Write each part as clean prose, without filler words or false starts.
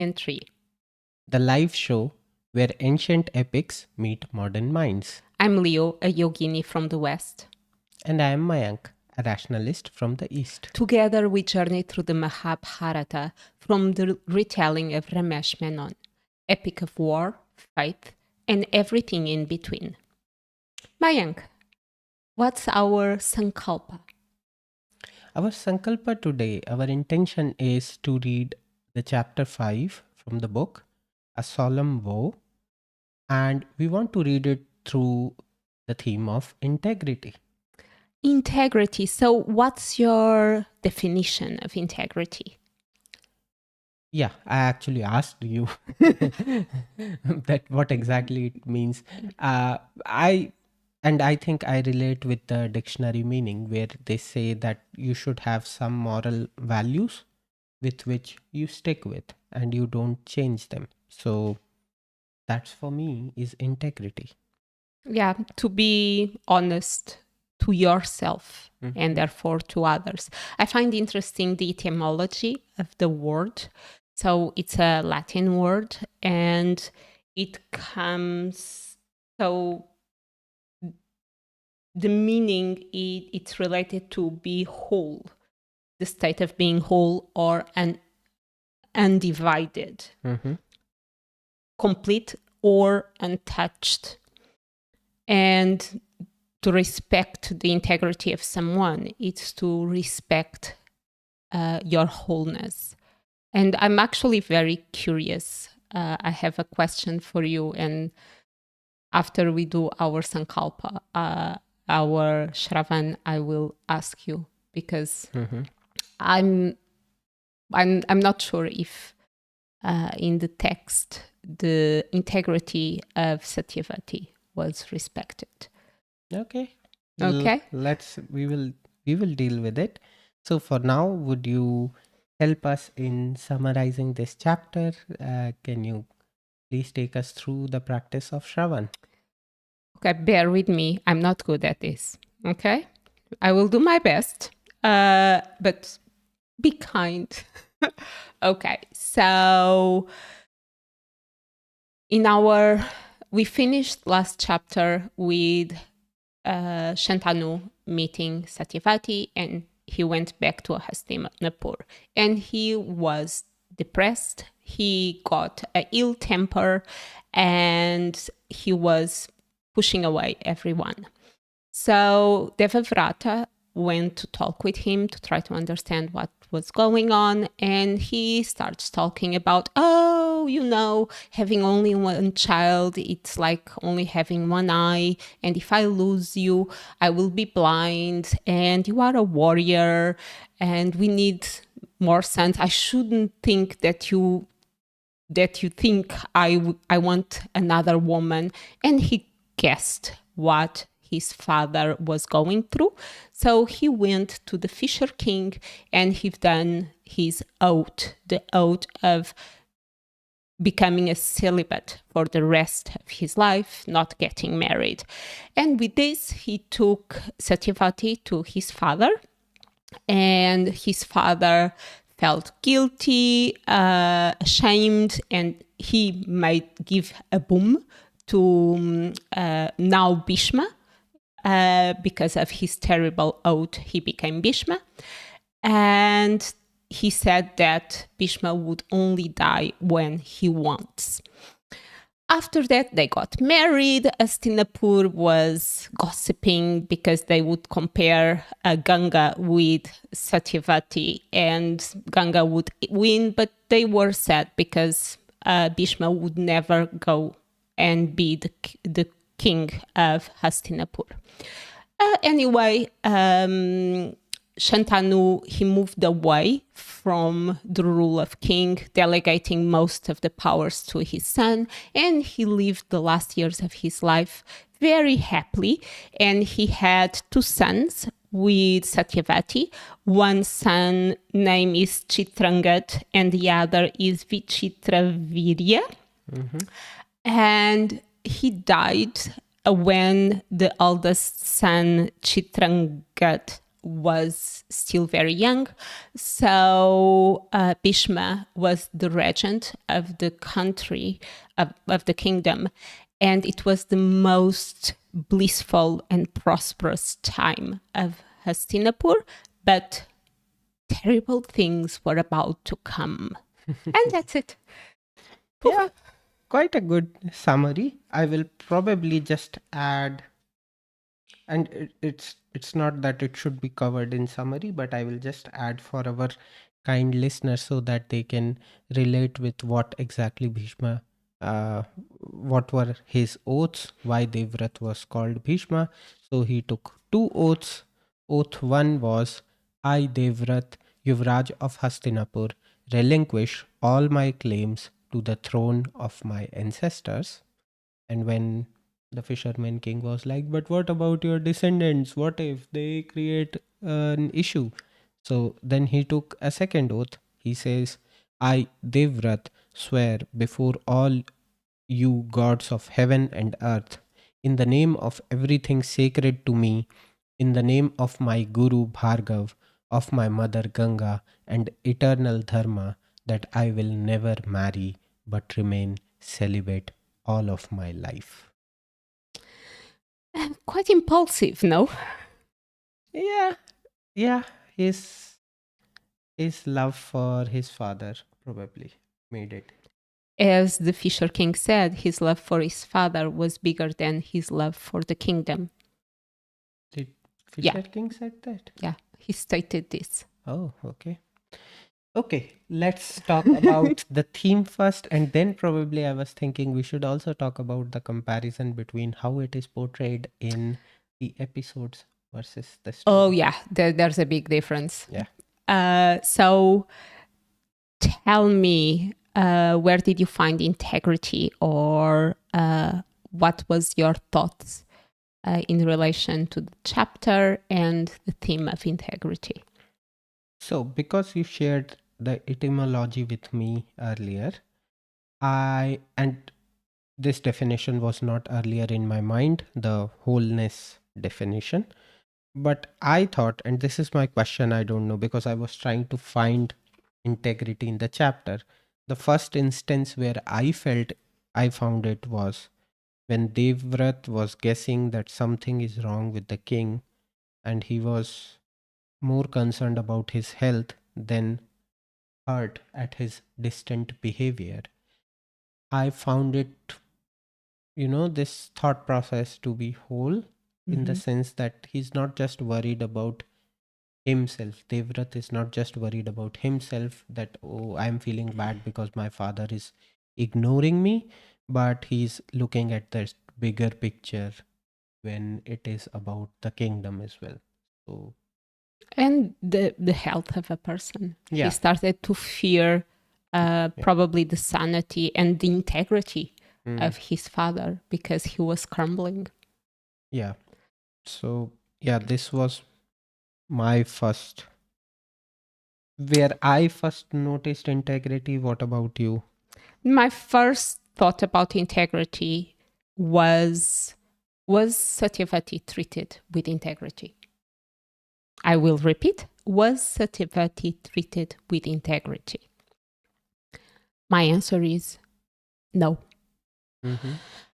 Banyan Tree. The live show where ancient epics meet modern minds. I'm Leo, a yogini from the West. And I am Mayank, a rationalist from the East. Together we journey through the Mahabharata from the retelling of Ramesh Menon, epic of war, faith, and everything in between. Mayank, what's our sankalpa? Our sankalpa today, our intention is to read the chapter 5 from the book, A Solemn Vow, and we want to read it through the theme of integrity. Integrity. So what's your definition of integrity? Yeah, I actually asked you that what exactly it means. I think I relate with the dictionary meaning where they say that you should have some moral values with which you stick with and you don't change them. So that's for me is integrity. Yeah, to be honest to yourself and therefore to others. I find interesting the etymology of the word. So it's a Latin word and it comes, so the meaning, it's related to be whole, the state of being whole or undivided, complete or untouched. And to respect the integrity of someone, it's to respect your wholeness. And I'm actually very curious. I have a question for you. And after we do our Sankalpa, our Shravan, I will ask you because I'm not sure if in the text the integrity of Satyavati was respected. Okay. Okay. We will deal with it. So for now, would you help us in summarizing this chapter? Can you please take us through the practice of Shravan? Okay, bear with me. I'm not good at this. Okay, I will do my best, but be kind. Okay, so we finished last chapter with Shantanu meeting Satyavati, and he went back to Hastinapur, and he was depressed. He got an ill temper, and he was pushing away everyone. So Devavrata went to talk with him to try to understand what was going on, and he starts talking about, having only one child, it's like only having one eye, and if I lose you, I will be blind, and you are a warrior, and we need more sons. I shouldn't think that you think I want another woman. And he guessed what his father was going through. So he went to the Fisher King and he done his oath, the oath of becoming a celibate for the rest of his life, not getting married. And with this, he took Satyavati to his father, and his father felt guilty, ashamed, and he might give a boom to now Bhishma. Because of his terrible oath, he became Bhishma. And he said that Bhishma would only die when he wants. After that, they got married. Hastinapur was gossiping because they would compare Ganga with Satyavati, and Ganga would win, but they were sad because Bhishma would never go and be the king of Hastinapur. Anyway, Shantanu, he moved away from the rule of king, delegating most of the powers to his son, and he lived the last years of his life very happily. And he had two sons with Satyavati. One son name is Chitrangat and the other is Vichitravirya. And he died when the eldest son Chitrangat was still very young. So Bhishma was the regent of the country, of the kingdom. And it was the most blissful and prosperous time of Hastinapur. But terrible things were about to come. And that's it. Yeah, quite a good summary. I will probably just add, and it's not that it should be covered in summary, but I will just add for our kind listeners so that they can relate with what exactly Bhishma, uh, what were his oaths, why Devvrat was called Bhishma. So he took two oaths. Oath one was, I Devvrat, Yuvraj of Hastinapur, relinquish all my claims to the throne of my ancestors. And when the fisherman king was like, but what about your descendants? What if they create an issue? So then he took a second oath. He says, I, Devvrat, swear before all you gods of heaven and earth, in the name of everything sacred to me, in the name of my Guru Bhargav, of my mother Ganga, and eternal Dharma, that I will never marry but remain celibate all of my life. Quite impulsive, no? Yeah, yeah, his love for his father probably made it. As the Fisher King said, his love for his father was bigger than his love for the kingdom. Did Yeah. Fisher King said that? Yeah, he stated this. Oh, okay. Okay, let's talk about the theme first, and then probably I was thinking we should also talk about the comparison between how it is portrayed in the episodes versus the story. Oh, yeah, there's a big difference. Yeah. So tell me, where did you find integrity, or what was your thoughts in relation to the chapter and the theme of integrity? So, because you shared the etymology with me earlier, and this definition was not earlier in my mind, the wholeness definition. But I thought, and this is my question, I don't know, because I was trying to find integrity in the chapter. The first instance where I found it was when Devvrat was guessing that something is wrong with the king, and he was more concerned about his health than hurt at his distant behavior. I found it, this thought process to be whole in the sense that he's not just worried about himself. Devvrat is not just worried about himself that, oh, I'm feeling bad because my father is ignoring me, but he's looking at the bigger picture when it is about the kingdom as well. So, And the health of a person. yeah. He started to fear probably the sanity and the integrity of his father because he was crumbling. Yeah. So, yeah, this was my first, where I first noticed integrity. What about you? My first thought about integrity was Satyavati treated with integrity? I will repeat, was Satyavati treated with integrity? My answer is no.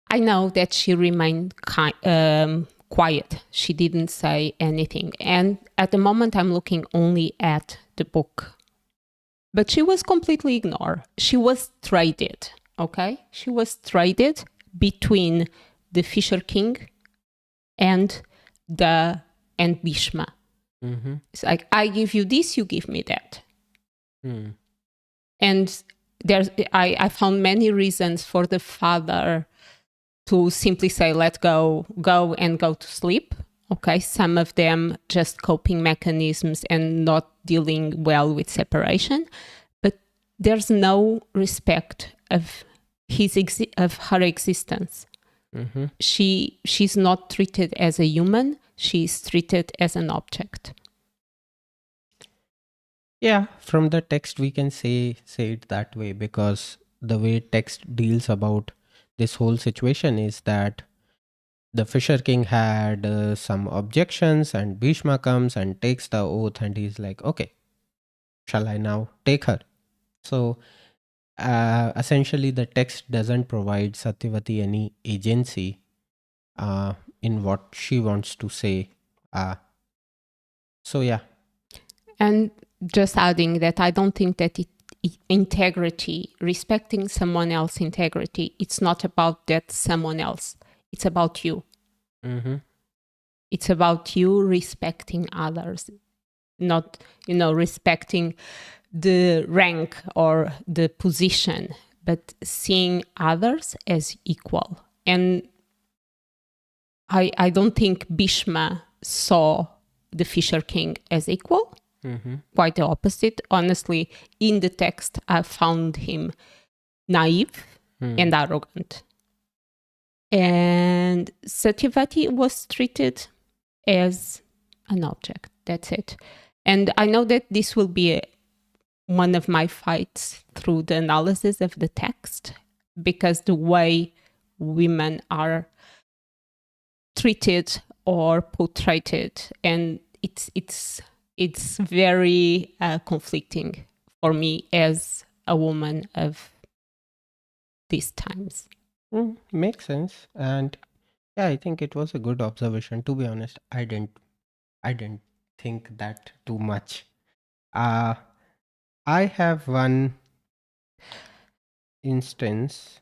I know that she remained quiet. She didn't say anything. And at the moment, I'm looking only at the book. But she was completely ignored. She was traded, okay? She was traded between the Fisher King and Bhishma. It's like, I give you this, you give me that. And I found many reasons for the father to simply say, let go and go to sleep. Okay, some of them just coping mechanisms and not dealing well with separation. But there's no respect of her existence. She's not treated as a human. She's treated as an object. Yeah, from the text we can say it that way, because the way text deals about this whole situation is that The Fisher King had some objections, and Bhishma comes and takes the oath, and he's like, okay, shall I now take her? So essentially, the text doesn't provide Satyavati any agency uh, in what she wants to say. Uh, so, yeah. And just adding that I don't think that integrity, respecting someone else's integrity, it's not about that someone else. It's about you. Mm-hmm. It's about you respecting others, not, respecting the rank or the position, but seeing others as equal. And I don't think Bhishma saw the Fisher King as equal. Mm-hmm. Quite the opposite. Honestly, in the text, I found him naive and arrogant. And Satyavati was treated as an object. That's it. And I know that this will be one of my fights through the analysis of the text, because the way women are treated or portrayed, and it's very conflicting for me as a woman of these times. Makes sense. And yeah, I think it was a good observation. To be honest, I didn't think that too much. I have one instance.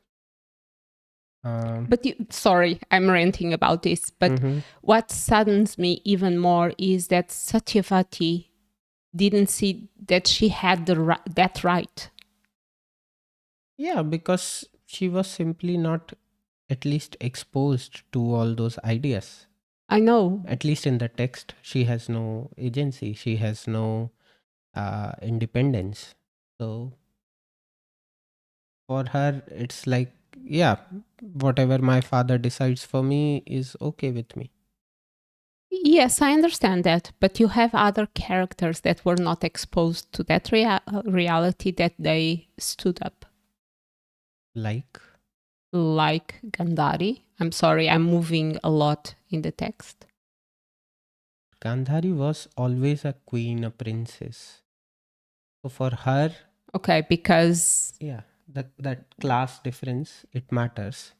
But sorry, I'm ranting about this. But what saddens me even more is that Satyavati didn't see that she had that right. Yeah, because she was simply not at least exposed to all those ideas. I know. At least in the text, she has no agency. She has no independence. So for her, it's like, yeah, whatever my father decides for me is okay with me. Yes, I understand that, but you have other characters that were not exposed to that reality that they stood up. Like Gandhari. I'm sorry, I'm moving a lot in the text. Gandhari was always a queen, a princess. So for her, okay, because yeah, that class difference, it matters.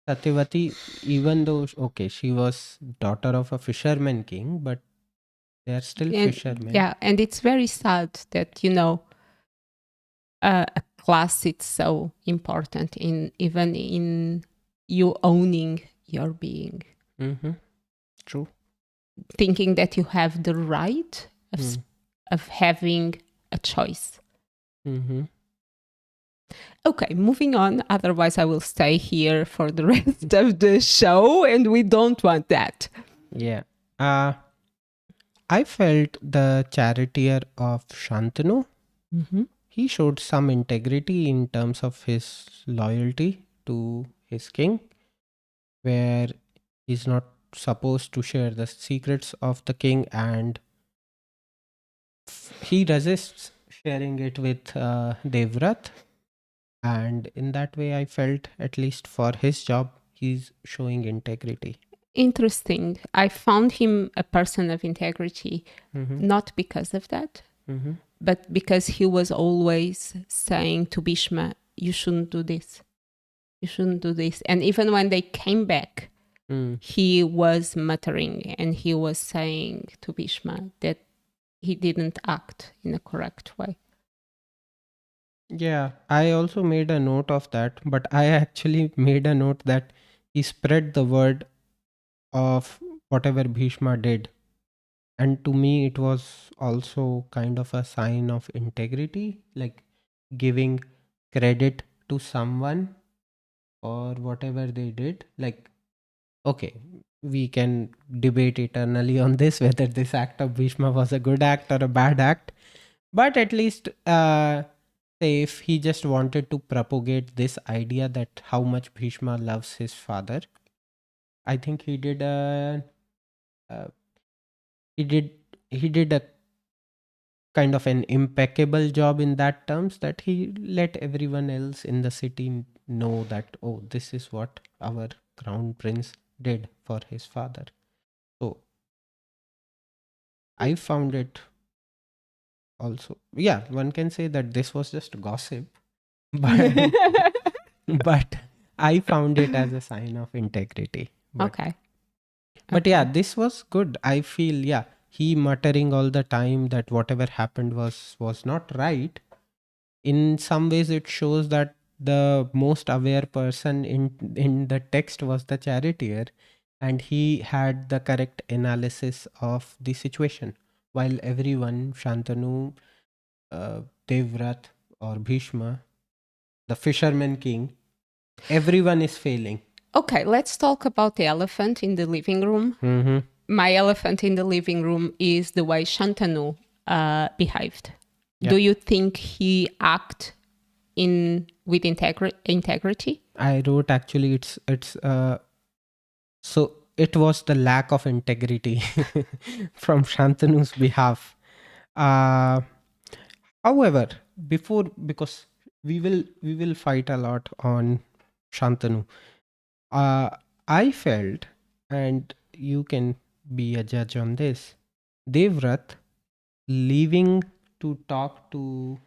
Satyavati, even though, okay, she was daughter of a fisherman king, but they are still fishermen. Yeah, and it's very sad that, a class is so important even in you owning your being. Mm-hmm. True. Thinking that you have the right of having a choice. Mm-hmm. Okay, moving on. Otherwise, I will stay here for the rest of the show, and we don't want that. Yeah. I felt the charioteer of Shantanu. He showed some integrity in terms of his loyalty to his king, where he's not supposed to share the secrets of the king, and he resists sharing it with Devrat. And in that way, I felt, at least for his job, he's showing integrity. Interesting. I found him a person of integrity, not because of that, but because he was always saying to Bhishma, you shouldn't do this. You shouldn't do this. And even when they came back, he was muttering and he was saying to Bhishma that he didn't act in a correct way. Yeah, I also made a note of that, but I actually made a note that he spread the word of whatever Bhishma did. And to me, it was also kind of a sign of integrity, like giving credit to someone for whatever they did. Like, okay, we can debate eternally on this whether this act of Bhishma was a good act or a bad act. But at least, say, if he just wanted to propagate this idea that how much Bhishma loves his father, I think he did uh, he did a kind of an impeccable job in that terms, that he let everyone else in the city know that, oh, this is what our crown prince did for his father. So I found it also, yeah, one can say that this was just gossip, but but I found it as a sign of integrity. Okay. But yeah, this was good. I feel, yeah, he muttering all the time that whatever happened was not right. In some ways, it shows that the most aware person in the text was the charioteer, and he had the correct analysis of the situation, while everyone, Shantanu, Devrat, or Bhishma, the fisherman king, everyone is failing. Okay, let's talk about the elephant in the living room. Mm-hmm. My elephant in the living room is the way Shantanu behaved. Yeah. Do you think he acted with integrity? I wrote actually it's so it was the lack of integrity from Shantanu's behalf. Uh However, because we will fight a lot on Shantanu. Uh I felt, and you can be a judge on this, Devrat leaving to talk to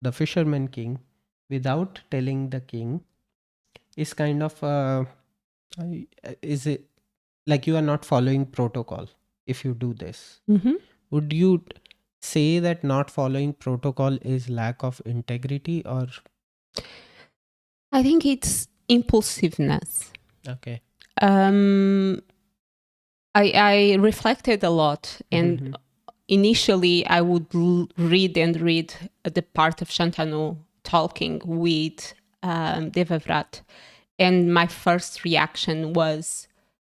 the fisherman king without telling the king is kind of is it like you are not following protocol if you do this? Mm-hmm. Would you say that not following protocol is lack of integrity, or I think it's impulsiveness. okay? I reflected a lot, and Mhm. initially I would read the part of Shantanu talking with Devavrat, and my first reaction was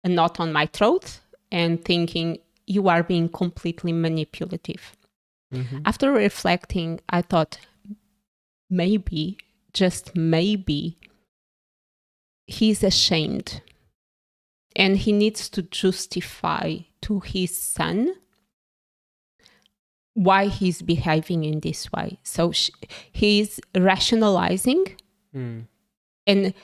a knot on my throat and thinking, you are being completely manipulative. Mhm. After reflecting, I thought, maybe, just maybe, he's ashamed and he needs to justify to his son why he's behaving in this way. So he's rationalizing Mm. and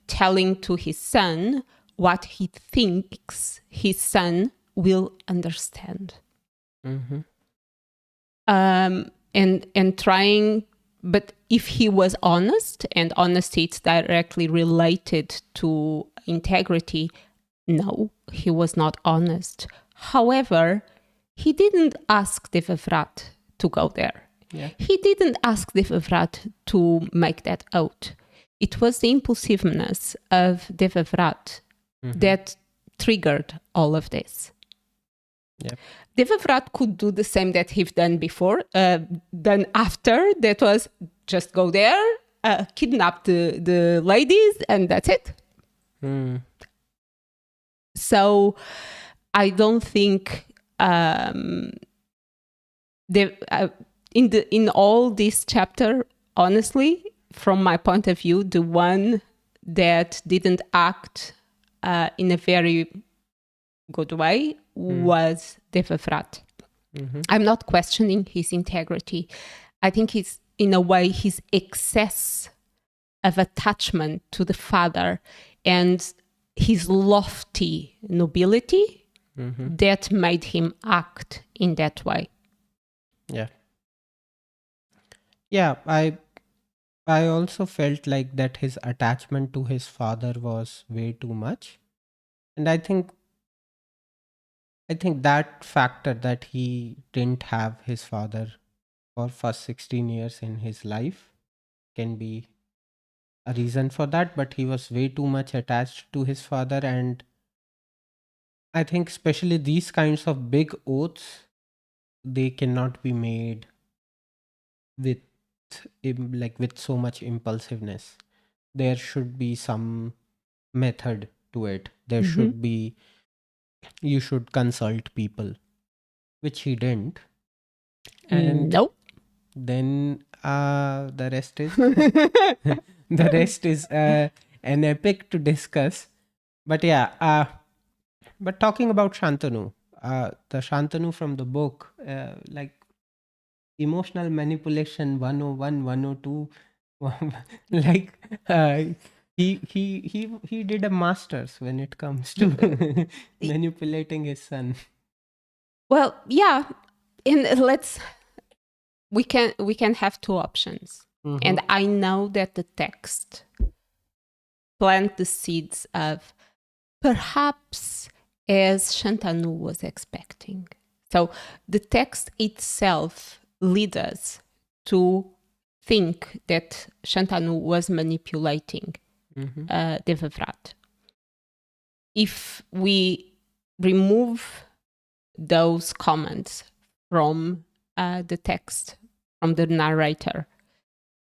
telling to his son what he thinks his son will understand. Mhm. And trying, but if he was honest, and honesty it's directly related to integrity, no, he was not honest. However, he didn't ask Devavrat to go there. Yeah. He didn't ask Devavrat to make that oath. It was the impulsiveness of Devavrat that triggered all of this. Yeah. Devavrat could do the same that he've done before, done after. That was just go there, kidnap the ladies, and that's it. Mm. So I don't think in all this chapter, honestly, from my point of view, the one that didn't act in a very good way was Devavrat. Mhm. I'm not questioning his integrity. I think it's, in a way, his excess of attachment to the father and his lofty nobility that made him act in that way. Yeah. Yeah, I also felt like that his attachment to his father was way too much. And I think that factor that he didn't have his father for first 16 years in his life can be a reason for that, but he was way too much attached to his father. And I think especially these kinds of big oaths, they cannot be made with like with so much impulsiveness. There should be some method to it. There should be, you should consult people, which he didn't. And Nope. then the rest is the rest is an epic to discuss. But yeah, but talking about Shantanu, the Shantanu from the book, like emotional manipulation 101, 102, like He did a master's when it comes to manipulating his son. Well, yeah, and we can have two options. Mhm. And I know that the text plant the seeds of perhaps as Shantanu was expecting. So the text itself leads us to think that Shantanu was manipulating Devavrat. If we remove those comments from the text, from the narrator,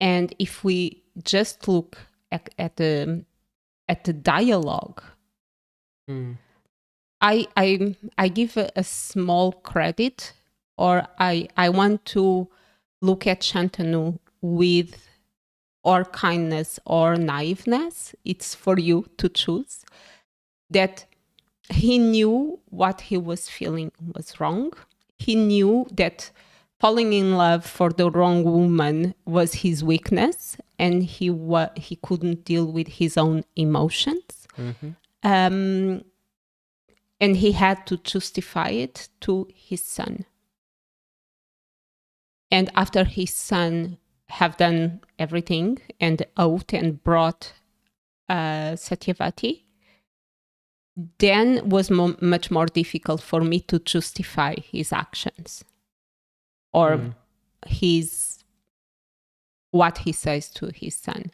and if we just look at the dialogue, I give a small credit, or I want to look at Shantanu with or kindness or naiveness. It's for you to choose. That he knew what he was feeling was wrong. He knew that falling in love for the wrong woman was his weakness, and he couldn't deal with his own emotions. And he had to justify it to his son. And after his son have done everything and oath and brought Satyavati, then was much more difficult for me to justify his actions or what he says to his son.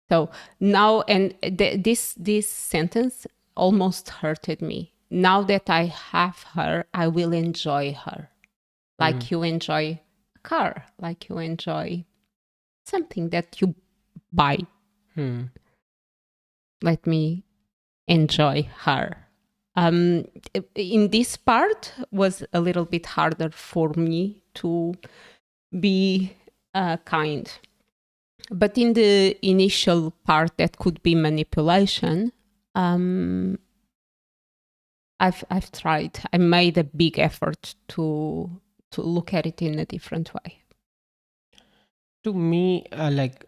So now, and this sentence almost hurted me. Now that I have her, I will enjoy her, like you enjoy a car, like you enjoy something that you buy. Let me enjoy her. In this part was a little bit harder for me to be kind. But in the initial part that could be manipulation, I've tried. I made a big effort to look at it in a different way. To me, like,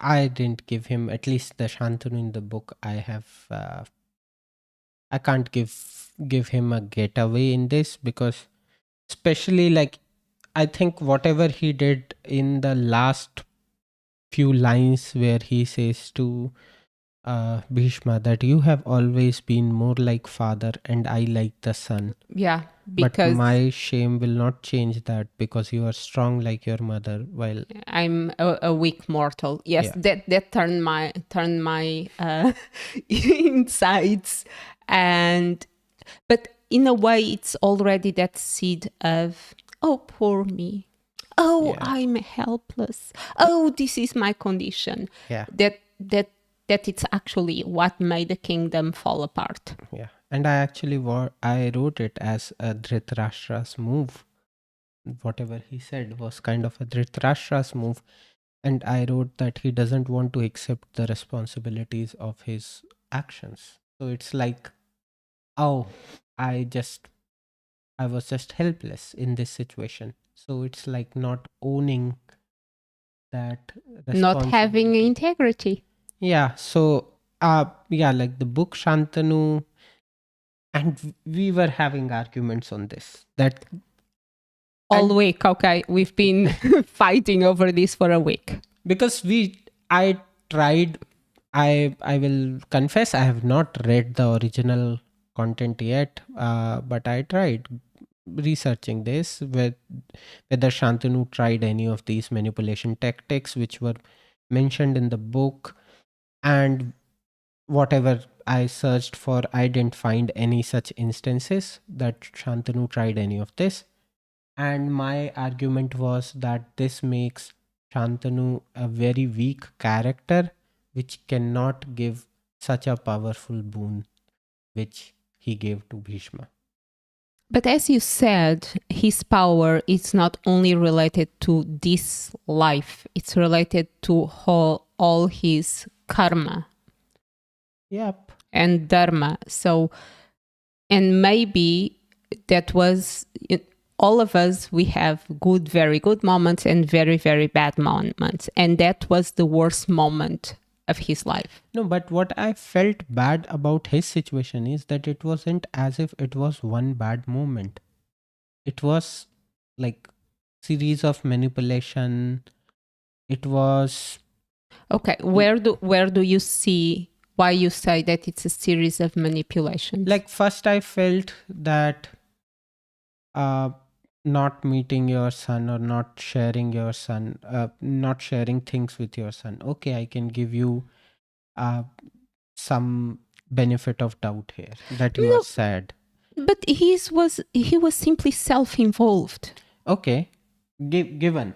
I didn't give him, at least the Shantanu in the book, I can't give him a getaway in this, because especially, like, I think whatever he did in the last few lines where he says to Bhishma that you have always been more like father and I like the son. Yeah, But because my shame will not change that, because you are strong like your mother while I'm a weak mortal. Yes, Yeah. that turned my insides, but in a way, it's already that seed of, oh, poor me. Oh, Yeah. I'm helpless. Oh, this is my condition. Yeah. That it's actually what made the kingdom fall apart. Yeah. And I actually I wrote it as a Dhritarashtra's move. Whatever he said was kind of a Dhritarashtra's move. And I wrote that he doesn't want to accept the responsibilities of his actions. So it's like, oh, I was just helpless in this situation. So it's like not owning that Not having responsibility. integrity. Yeah. So, yeah, like the book Shantanu, and we were having arguments on this. That All week, okay. We've been fighting over this for a week. because I tried. I will confess I have not read the original content yet, but I tried researching this whether Shantanu tried any of these manipulation tactics which were mentioned in the book, and whatever I searched for, I didn't find any such instances that Shantanu tried any of this. And my argument was that this makes Shantanu a very weak character which cannot give such a powerful boon which he gave to Bhishma. But as you said, his power is not only related to this life, it's related to all his karma Yep. and dharma. So, and maybe that was all of us, we have good, very good moments and very, very bad moments. And that was the worst moment of his life. No, but what I felt bad about his situation is that it wasn't as if it was one bad moment. It was like series of manipulation. It was Okay, where do you see why you say that it's a series of manipulations? like first I felt that uh not meeting your son or not sharing your son, not sharing things with your son. Okay, I can give you uh some benefit of doubt here that you are No, sad. but he was simply self-involved. Okay, given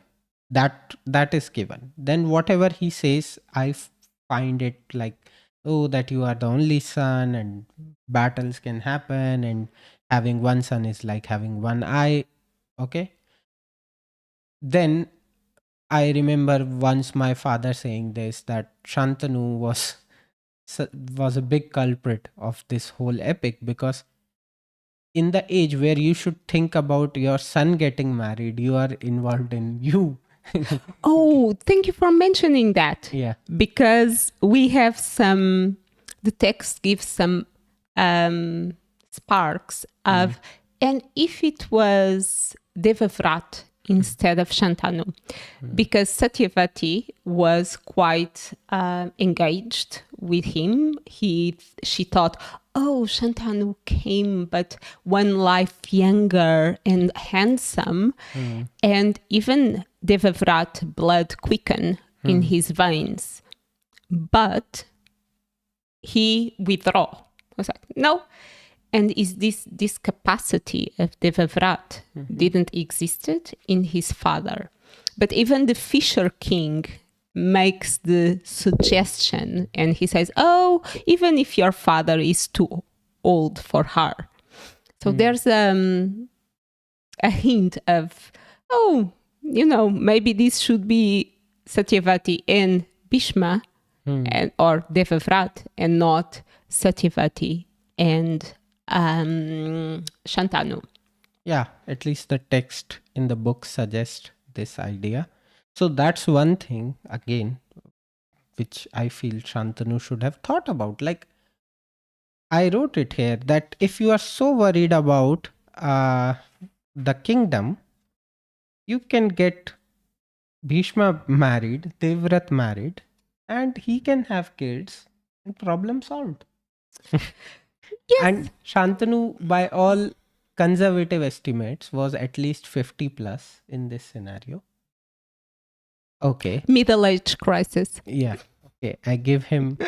that is given, then whatever he says find it like, oh, that you are the only son and battles can happen and having one son is like having one eye. Okay, then I remember once my father saying this, that Shantanu was a big culprit of this whole epic, because in the age where you should think about your son getting married, you are involved in you. Oh, thank you for mentioning that. Yeah. Because we have the text gives some sparks of, and if it was Devavrat instead of Shantanu, because Satyavati was quite engaged with him. She thought, oh, Shantanu came, but one life younger and handsome, and even Devavrat blood quicken in his veins, but he withdraw. I was like, no. And is this capacity of Devavrat didn't existed in his father. But even the Fisher King makes the suggestion, and he says, oh, even if your father is too old for her. So there's a hint of, oh, maybe this should be Satyavati and Bhishma or Devavrat, and not Satyavati and Shantanu. Yeah, at least the text in the book suggests this idea. So that's one thing, again, which I feel Shantanu should have thought about. Like, I wrote it here that if you are so worried about the kingdom, you can get Bhishma married, Devrat married, and he can have kids, and problem solved. Yes. And Shantanu, by all conservative estimates, was at least 50 plus in this scenario. Okay. Middle age crisis. Yeah. Okay. I give him.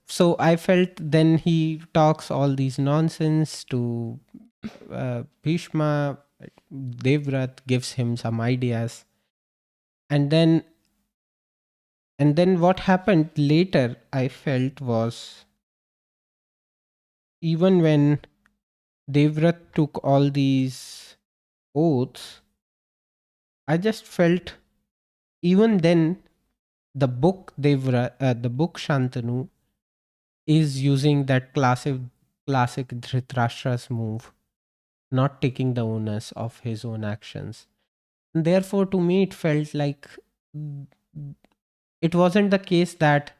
So I felt then he talks all these nonsense to Bhishma. Devrat gives him some ideas. And then what happened later, I felt, was even when Devrat took all these oaths, I just felt even then the book the book Shantanu is using that classic Dhritarashtra's move, not taking the onus of his own actions. And therefore, to me, it felt like it wasn't the case that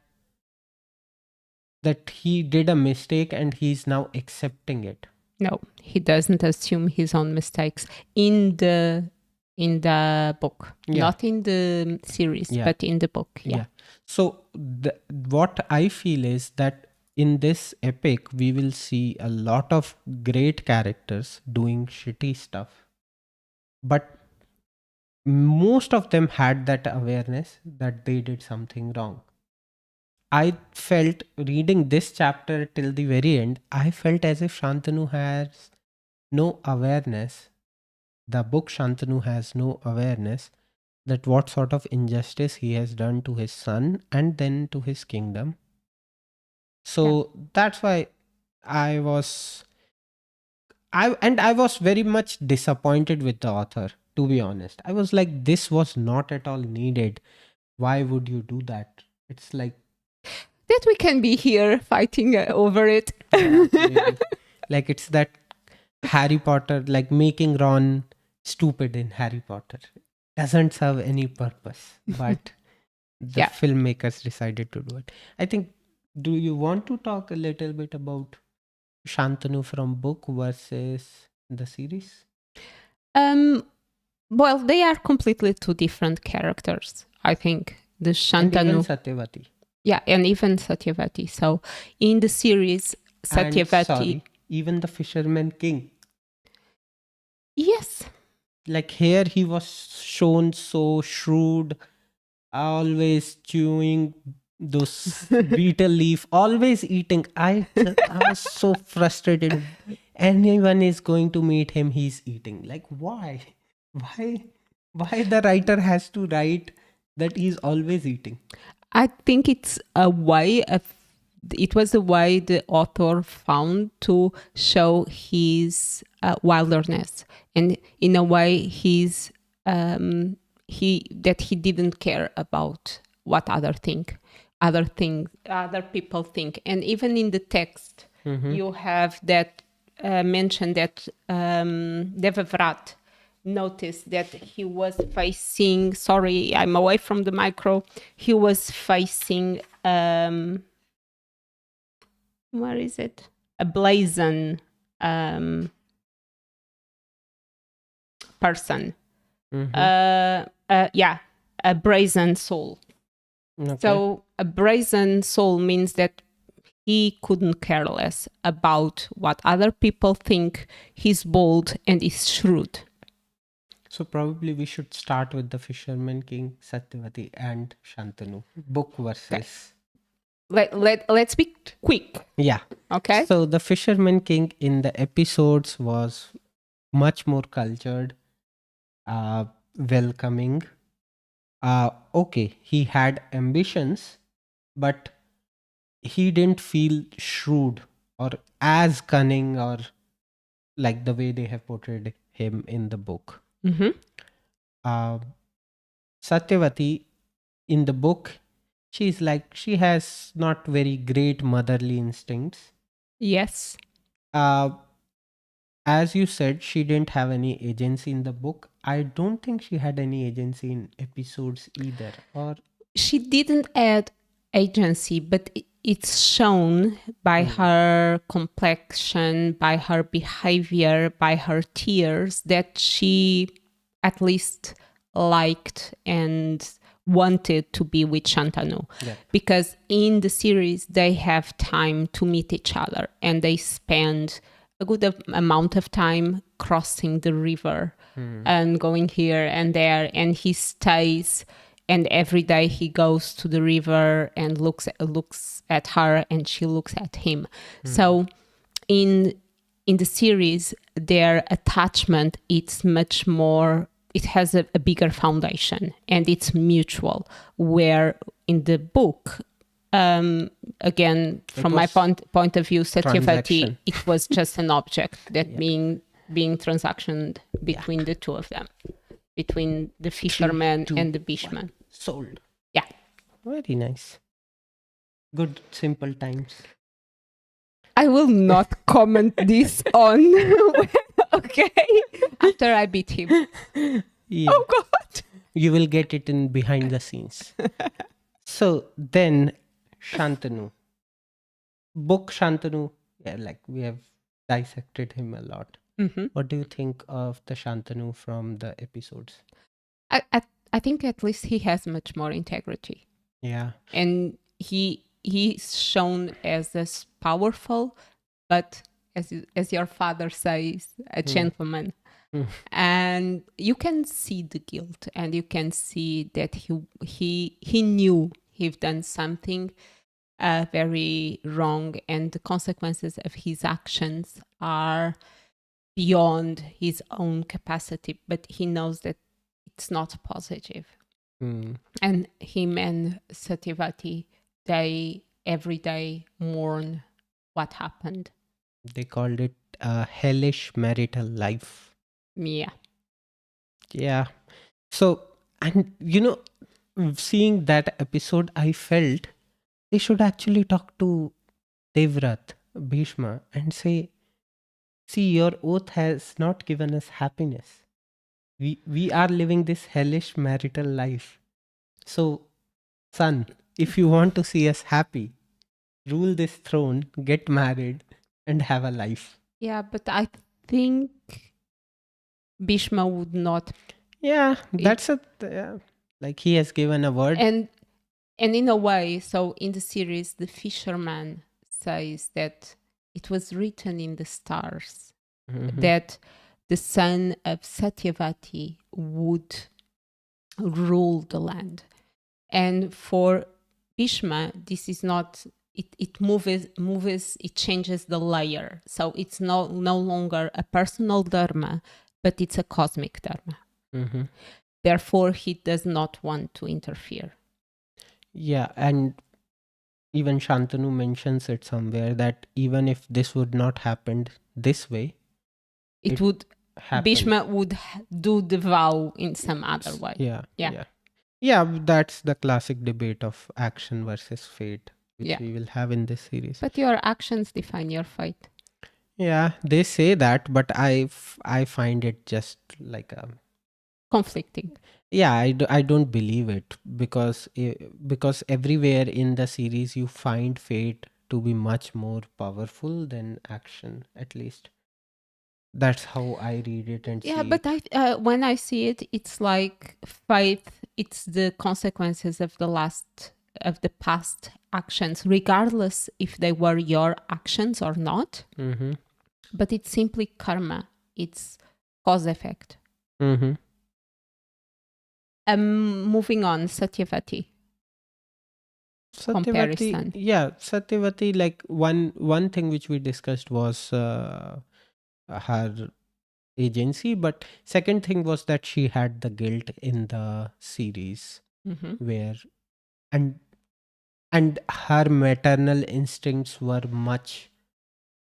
he did a mistake and he's now accepting it. No, he doesn't assume his own mistakes in the book, not in the series, but in the book. Yeah. So what I feel is that in this epic, we will see a lot of great characters doing shitty stuff, but most of them had that awareness that they did something wrong. I felt reading this chapter till the very end, I felt as if Shantanu has no awareness. The book Shantanu has no awareness that what sort of injustice he has done to his son and then to his kingdom. So that's why I was very much disappointed with the author, to be honest. I was like, this was not at all needed. Why would you do that? It's like that we can be here fighting over it. Like it's that Harry Potter, like making Ron stupid in Harry Potter. Doesn't serve any purpose. But the Yeah. filmmakers decided to do it. I think, do you want to talk a little bit about Shantanu from book versus the series? Um, well, they are completely two different characters, I think. The And even Shantanu, Satyavati. yeah, and even Satyavati. So in the series, And Satyavati, even the Fisherman King. yes, Like here, he was shown so shrewd, always chewing those beetle leaf, always eating. I was so frustrated. Anyone is going to meet him, he's eating. Like why? Why? Why the writer has to write that he's always eating? I think it's a way of, it was a way the author found to show his wilderness, and in a way he didn't care about what other people think. And even in the text you have that mention that Devavrat noticed that he was facing, sorry, I'm away from the micro, he was facing where is it, a blazon person, yeah, a brazen soul. Okay. So a brazen soul means that he couldn't care less about what other people think. He's bold and is shrewd. So probably we should start with the Fisherman King, Satyavati, and Shantanu. Book versus. Let's be quick. Yeah. Okay. So the Fisherman King in the episodes was much more cultured, welcoming. Okay, he had ambitions, but he didn't feel shrewd or as cunning or like the way they have portrayed him in the book. Mm-hmm. Uh, Satyavati in the book, she has not very great motherly instincts. Yes. Uh, as you said, she didn't have any agency in the book. I don't think she had any agency in episodes either. Or She didn't add agency, but it's shown by her complexion, by her behavior, by her tears that she at least liked and wanted to be with Shantanu. Yeah. Because in the series they have time to meet each other and they spend a good amount of time crossing the river and going here and there, and he stays, and every day he goes to the river and looks at her and she looks at him. So in the series their attachment, it's much more, it has a bigger foundation and it's mutual, where in the book, again from my point of view, Satyavati, transaction. it was just an object that being transactioned between the two of them, between the fisherman and the Bhishma. Sold. Yeah. Very nice. Good, simple times. I will not comment this on. Okay. After I beat him. Yeah. Oh God. You will get it in behind the scenes. So then Shantanu. Book Shantanu. Yeah, like we have dissected him a lot. Mm-hmm. What do you think of the Shantanu from the episodes? I think at least he has much more integrity. Yeah. And he's shown as powerful, but as your father says, a gentleman. And you can see the guilt, and you can see that he knew he'd done something very wrong, and the consequences of his actions are beyond his own capacity, but he knows that it's not positive. And him and Satyavati, they every day mourn what happened. They called it a hellish marital life. Yeah. Yeah. So, and seeing that episode, I felt they should actually talk to Devrat, Bhishma, and say, see, your oath has not given us happiness. We are living this hellish marital life. So Son, if you want to see us happy, rule this throne, get married, and have a life. Yeah, but I think Bhishma would not. Yeah, It, that's like he has given a word. and in a way, so in the series, the fisherman says that it was written in the stars Mhm. that the son of Satyavati would rule the land. And for Bhishma, this is not, it moves, it changes the layer. So it's no longer a personal dharma, but it's a cosmic dharma. Mhm. Therefore, he does not want to interfere. Yeah, and even Shantanu mentions it somewhere that even if this would not happen this way, It it would, happened. Bhishma would do the vow in some other way. Yeah, Yeah. yeah. Yeah, that's the classic debate of action versus fate, which Yeah. we will have in this series. But your actions define your fate. Yeah, they say that, but I find it just like a Conflicting. yeah, I don't believe it because everywhere in the series you find fate to be much more powerful than action, at least. That's how I read it and Yeah, see but it. when I see it, it's like faith. It's the consequences of the past actions, regardless if they were your actions or not. Mm-hmm. But it's simply karma. It's cause effect. Mm-hmm. Moving on, Satyavati Satyavati, comparison. yeah, Satyavati, like one thing which we discussed was her agency, but second thing was that she had the guilt in the series Mm-hmm. where and and her maternal instincts were much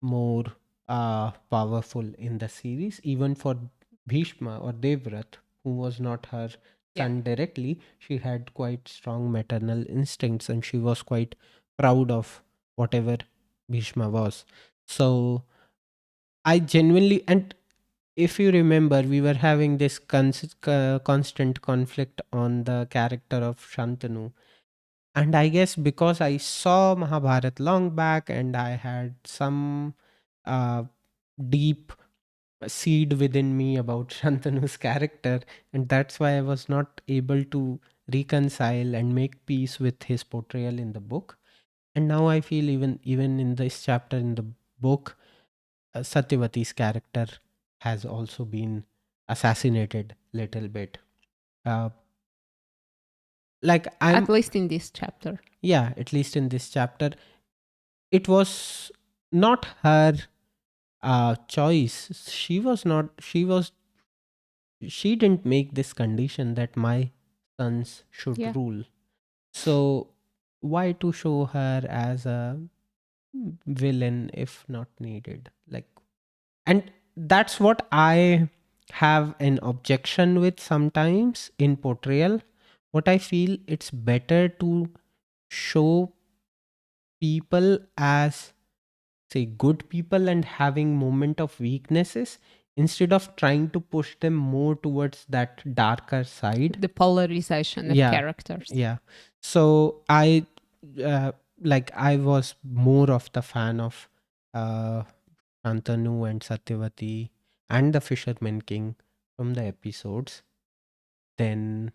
more powerful in the series, even for Bhishma or Devrat, who was not her son directly. She had quite strong maternal instincts and she was quite proud of whatever Bhishma was. So I genuinely, and if you remember, we were having this constant conflict on the character of Shantanu. And I guess because I saw Mahabharat long back and I had some uh, deep seed within me about Shantanu's character, and that's why I was not able to reconcile and make peace with his portrayal in the book. And now I feel even in this chapter in the book, Satyavati's character has also been assassinated little bit. Uh, like I'm At least in this chapter. yeah, at least in this chapter, it was not her choice. She was not. She didn't make this condition that my sons should Yeah. rule. So why to show her as a villain if not needed? Like, and that's what I have an objection with sometimes in portrayal. What I feel, it's better to show people as, say, good people and having moment of weaknesses instead of trying to push them more towards that darker side. The polarization of Yeah, characters. yeah. So I uh, I was more of the fan of uh Shantanu and Satyavati and the Fisherman King from the episodes. Then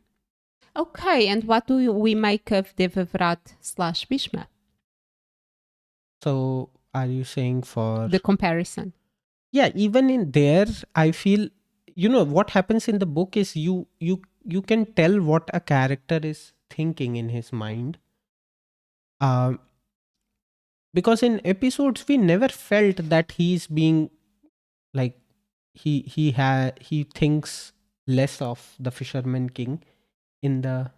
Okay, and what do we make of Devavrat / Bhishma? so are you saying for The comparison. yeah, even in there I feel, what happens in the book is you can tell what a character is thinking in his mind. Um because in episodes we never felt that he's being like he thinks less of the Fisherman King in the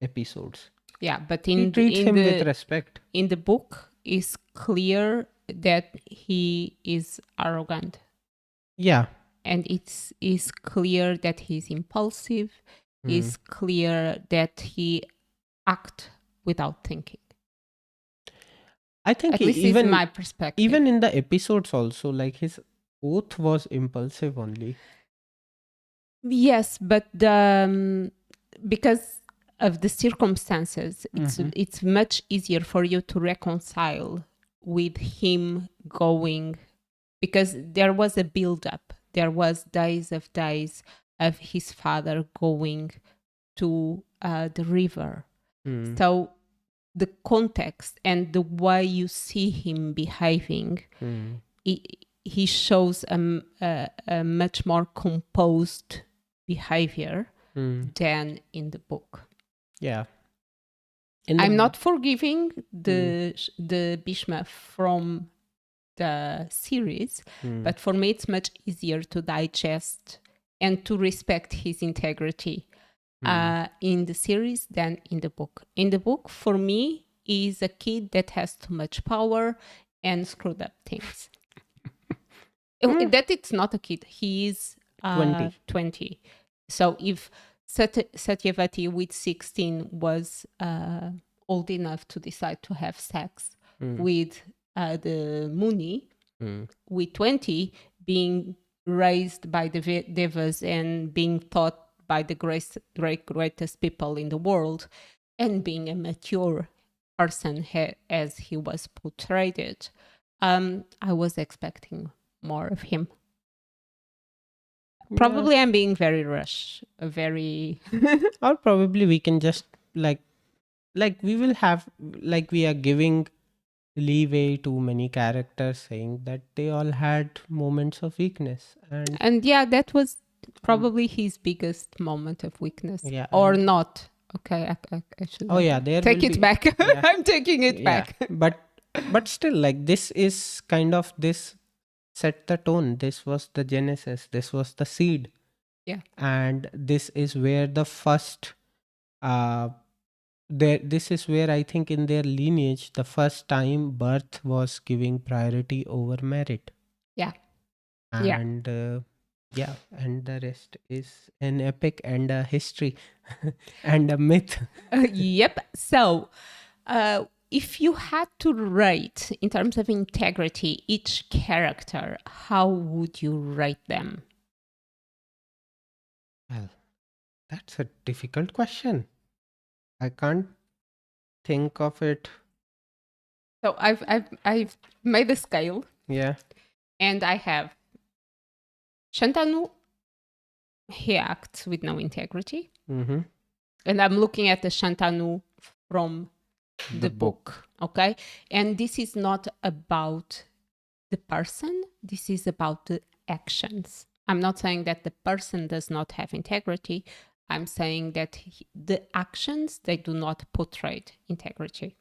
episodes. Yeah, but He treats him with respect. in the book is clear that he is arrogant, Yeah. and it's is clear that he's impulsive. Is clear that he act without thinking. I think At least is my perspective. even in the episodes also, like his oath was impulsive only. Yes, but because of the circumstances, it's much easier for you to reconcile with him going, because there was a build-up. There was days of his father going to the river. So the context and the way you see him behaving, he shows a much more composed behavior than in the book. Yeah. I'm not forgiving the Bhishma from the series, but for me it's much easier to digest and to respect his integrity in the series than in the book. In the book, for me, he's a kid that has too much power and screwed up things. That it's not a kid. He is 20. So if Satyavati with 16 was old enough to decide to have sex with the Muni, with 20 being raised by the devas and being taught by the greatest people in the world, and being a mature person as he was portrayed, I was expecting more of him. Probably I'm being very or probably we can just like we will have, like, we are giving leeway to many characters, saying that they all had moments of weakness, and yeah, that was probably his biggest moment of weakness. Yeah, or not. Okay, I should take it back. Yeah. I'm taking it back. But still, like, this is kind of, this set the tone. This was the genesis. This was the seed. Yeah. And this is where the first this is where I think in their lineage the first time birth was giving priority over merit. Yeah. And and the rest is an epic and a history and a myth. Yep. So if you had to rate in terms of integrity each character, how would you rate them? Well, that's a difficult question. I can't think of it. So I've made a scale. Yeah. And I have Shantanu. He acts with no integrity. And I'm looking at the Shantanu from the book. Okay. And this is not about the person. This is about the actions. I'm not saying that the person does not have integrity. I'm saying that the actions, they do not portray integrity.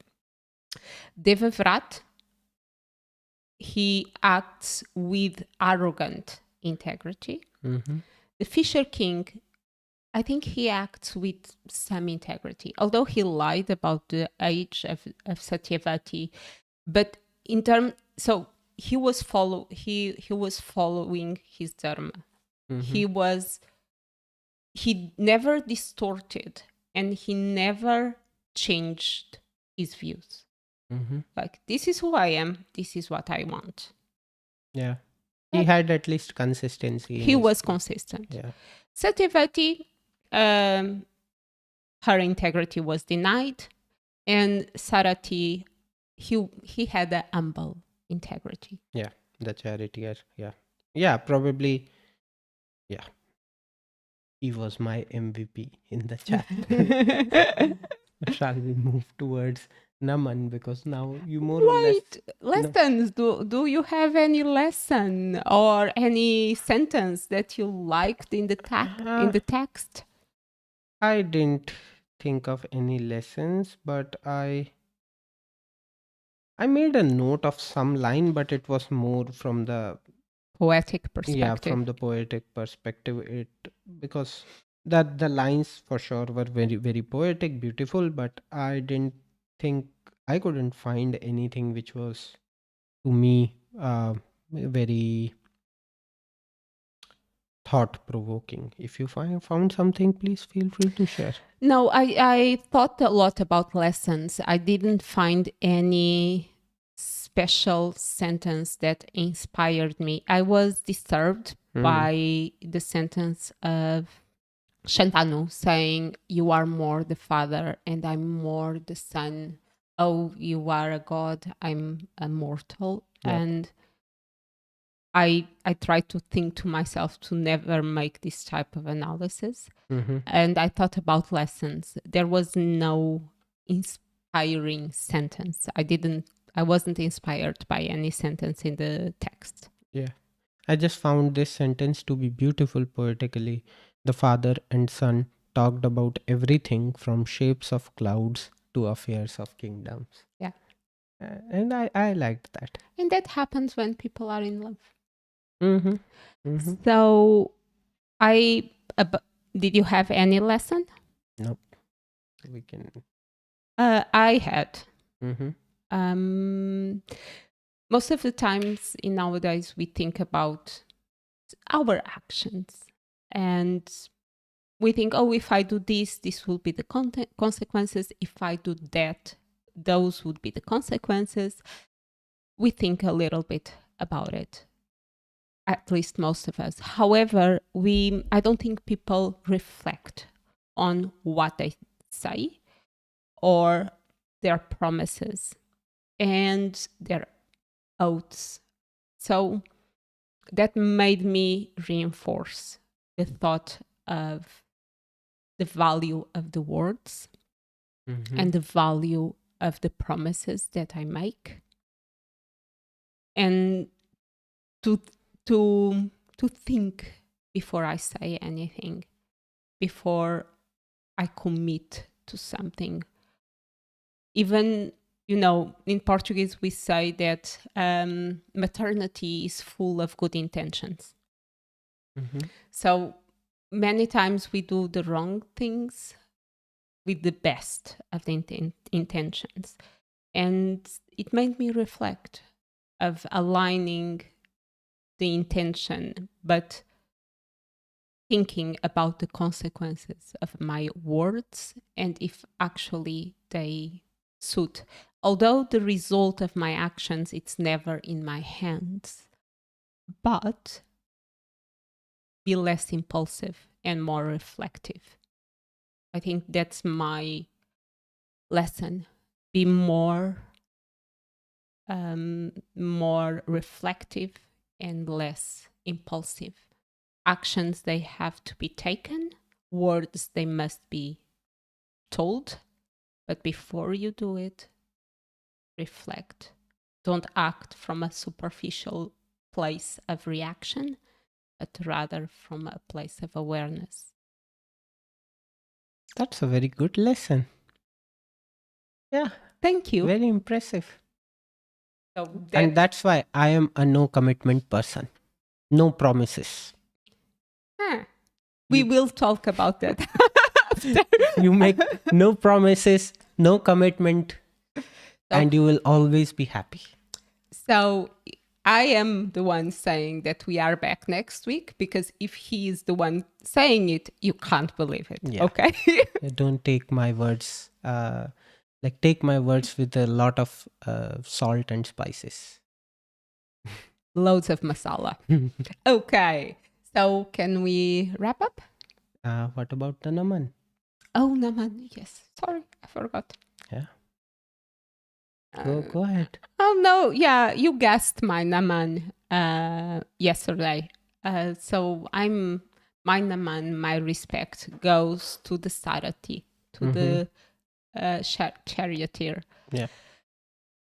Devavrat, he acts with arrogant integrity. The Fisher King, I think he acts with some integrity, although he lied about the age of Satyavati. But so he was following his dharma. He never distorted, and he never changed his views. Like, this is who I am. This is what I want. Yeah. He had at least consistency. He was consistent. Yeah. Satyavati, her integrity was denied. And Sarati, he had a humble integrity. Yeah. The charioteer. Yeah. Yeah, probably. Yeah. He was my MVP in the chat. Shall we move towards Naman, because now you more or less... Lessons. Do you have any lesson or any sentence that you liked in the text? I didn't think of any lessons, but I made a note of some line, but it was more from the poetic perspective. Yeah, from the poetic perspective, because that the lines for sure were very, very poetic, beautiful, but I didn't think, I couldn't find anything which was to me very thought provoking. If you found something, please feel free to share. No, I thought a lot about lessons. I didn't find any special sentence that inspired me. I was disturbed by the sentence of Shantanu saying, "You are more the father and I'm more the son. Oh, you are a god, I'm a mortal." Yep. And I try to think to myself to never make this type of analysis. Mm-hmm. And I thought about lessons. There was no inspiring sentence. I wasn't inspired by any sentence in the text. Yeah. I just found this sentence to be beautiful poetically. The father and son talked about everything from shapes of clouds to affairs of kingdoms. Yeah. And I liked that. And that happens when people are in love. Mm-hmm. Mm-hmm. So I did you have any lesson? Nope. We can. I had. Mm-hmm. Most of the times in nowadays we think about our actions and we think, oh, if I do this, this will be the consequences. If I do that, those would be the consequences. We think a little bit about it, at least most of us. However, I don't think people reflect on what they say or their promises and their oaths. So that made me reinforce the thought of the value of the words Mm-hmm. and the value of the promises that I make, and to to to think before I say anything, before I commit to something. Even, in Portuguese we say that maternity is full of good intentions. Mm-hmm. So many times we do the wrong things with the best of the intentions. And it made me reflect of aligning the intention, but thinking about the consequences of my words and if actually they suit. Although the result of my actions, it's never in my hands, but be less impulsive and more reflective. I think that's my lesson. Be more reflective and less impulsive. Actions, they have to be taken. Words, they must be told. But before you do it, reflect. Don't act from a superficial place of reaction, but rather from a place of awareness. That's a very good lesson. Yeah, Thank you. very impressive. So And that's why I am a no commitment person. No promises. we You- will talk about that after. You make no promises, no commitment, and you will always be happy. So I am the one saying that we are back next week, because if he is the one saying it, you can't believe it. Yeah. Okay. Don't take my words, take my words with a lot of salt and spices. Loads of masala. Okay. So can we wrap up? What about the Naman? Oh, Naman. Yes. Sorry, I forgot. Yeah. Go ahead. Oh, no. Yeah, you guessed my Naman yesterday. So my Naman, my respect goes to the Sarati, to the charioteer. Yeah.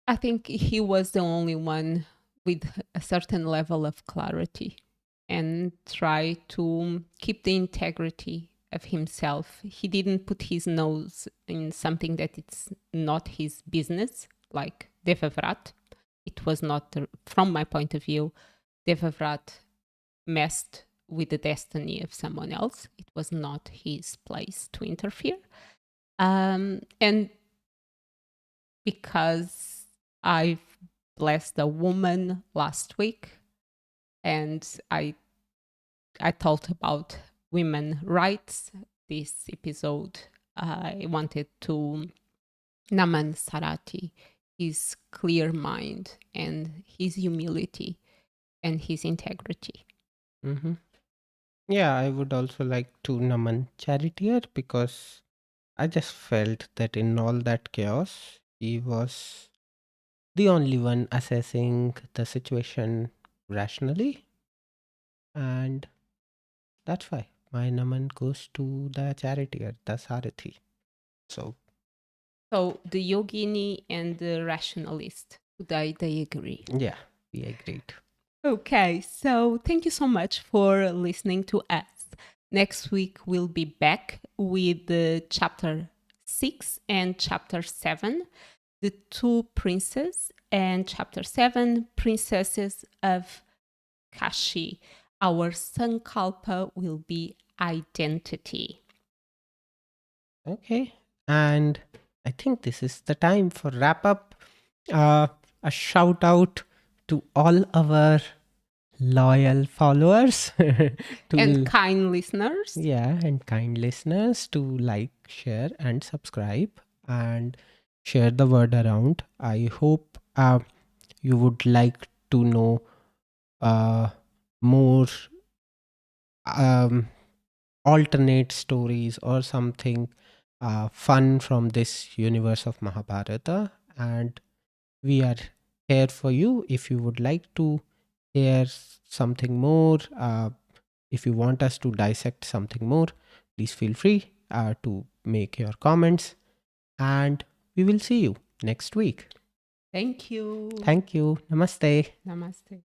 I think he was the only one with a certain level of clarity and try to keep the integrity of himself. He didn't put his nose in something that it's not his business, like Devavrat. It was not, from my point of view, Devavrat messed with the destiny of someone else. It was not his place to interfere. And because I've blessed a woman last week, and I thought about women rights this episode. I wanted to Naman Sarati, his clear mind and his humility and his integrity. Mm-hmm. Yeah, I would also like to naman Charioteer because I just felt that in all that chaos, he was the only one assessing the situation rationally, and that's why my naman goes to the Charioteer, the Sarathi. So, So the yogini and the rationalist, they agree. yeah, we agreed. Okay, so thank you so much for listening to us. Next week we'll be back with the chapter 6 and chapter 7, the two princes, and chapter 7, princesses of Kashi. Our sankalpa will be identity. Okay, and I think this is the time for wrap up. Uh, a shout out to all our loyal followers And to kind listeners. yeah, and kind listeners to like, share, and subscribe and share the word around. I hope you would like to know more um, alternate stories or something fun from this universe of Mahabharata. And we are here for you if you would like to hear something more. If you want us to dissect something more, please feel free to make your comments, and we will see you next week. Thank you. Thank you. Namaste. Namaste.